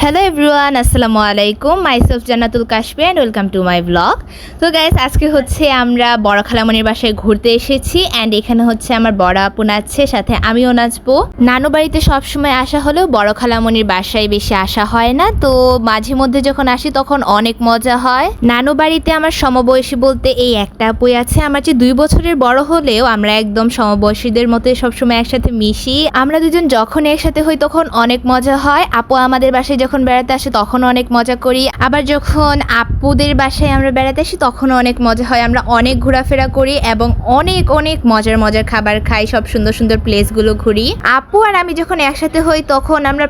Hello everyone, আসসালামু আলাইকুম। Myself Jannatul Kashfi and welcome to my blog. তো গাইস, আজকে হচ্ছে আমরা বড় খালামণির বাসায় ঘুরতে এসেছি অ্যান্ড এখানে হচ্ছে আমার বড় আপু নাচছে, সাথে আমিও নাচবো। নানু বাড়িতে সবসময় আসা হলেও বড় খালামণির বাসায় বেশি আসা হয় না, তো মাঝে মধ্যে যখন আসি তখন অনেক মজা হয়। নানু বাড়িতে আমার সমবয়সী বলতে এই একটা আপুই আছে, আমার চেয়ে 2 বছরের বড় হলেও আমরা একদম সমবয়সীদের মতো সবসময় একসাথে মিশি। আমরা দুজন যখন একসাথে হই তখন অনেক মজা হয়। আপু আমাদের বাসায় যখন বেড়াতে আসে তখন অনেক মজা করি, আবার যখন আপুদের বাসায় আমরা বেড়াতে আসি তখনও অনেক মজা হয়। আমরা অনেক ঘোরাফেরা করি এবং অনেক অনেক মজার মজার খাবার খাই, সব সুন্দর সুন্দর প্লেসগুলো ঘুরি। আপু আর আমি যখন একসাথে হই তখন আমরা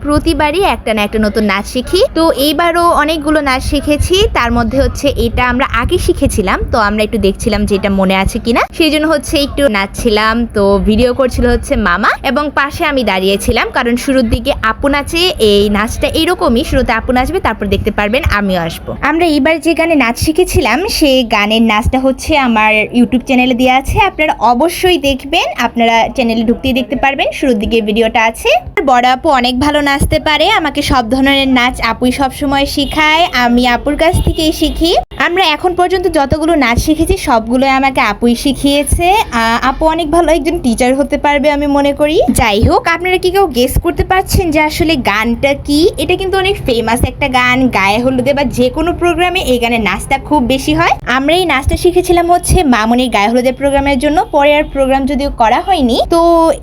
প্রতিবারই একটা না একটা নতুন নাচ শিখি। তো এইবারও অনেকগুলো নাচ শিখেছি, তার মধ্যে হচ্ছে এটা আমরা আগে শিখেছিলাম, তো আমরা একটু দেখছিলাম যে এটা মনে আছে কিনা, সেই জন্য হচ্ছে একটু নাচছিলাম। তো ভিডিও করছিল হচ্ছে মামা এবং পাশে আমি দাঁড়িয়েছিলাম, কারণ শুরুর দিকে আপু নাচে। এই নাচটা এরকমই, শুরুতে আপু নাচবে, তারপর দেখতে পারবেন আমিও আসবো। আমরা এইবার যে গানে নাচ শিখেছিলাম সেই গানের নাচটা হচ্ছে আমার ইউটিউব চ্যানেলে দেওয়া আছে, আপনারা অবশ্যই দেখবেন। আপনারা চ্যানেলে ঢুকতেই দেখতে পারবেন, শুরুর দিকে ভিডিওটা আছে। বড় আপু অনেক ভালো নাচতে পারে, আমাকে সব ধরনের নাচ আপুই সবসময় শিখায়, আমি আপুর কাছ থেকেই শিখি। আমরা এখন পর্যন্ত যতগুলো নাচ শিখেছি সবগুলো আমাকে আপুই শিখিয়েছে। আপু অনেক ভালো একজন টিচার হতে পারবে আমি মনে করি। যাই হোক, আপনারা কি কেউ গেস করতে পারছেন যে আসলে গানটা কি? এটা কিন্তু অনেক ফেমাস একটা গান, গায়ে হলুদে বা যে কোনো প্রোগ্রামে এই গানের নাচটা খুব বেশি হয়। আমরা এই নাচটা শিখেছিলাম হচ্ছে মামুনির গায়ে হলুদের প্রোগ্রামের জন্য, পরে আর প্রোগ্রাম যদিও করা হয়নি। তো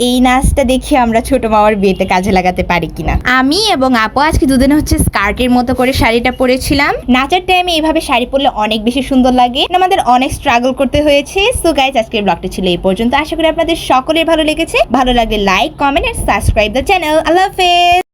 এই নাচটা দেখি আমরা ছোট মামার বিয়েতে কাজে লাগাতে পারি কিনা। আমি এবং আপু আজকে দুদিনে হচ্ছে স্কার্টের মতো করে শাড়িটা পরেছিলাম। নাচের টাইমে এইভাবে শাড়ি পরলে অনেক বেশি সুন্দর লাগে, আমাদের অনেক স্ট্রাগল করতে হয়েছে। সো গাইজ, আজকের ব্লগটা ছিল এই পর্যন্ত। আশা করি আপনাদের সকলের ভালো লেগেছে। ভালো লাগলে like, comment and subscribe the channel. আল্লাহ হাফেজ।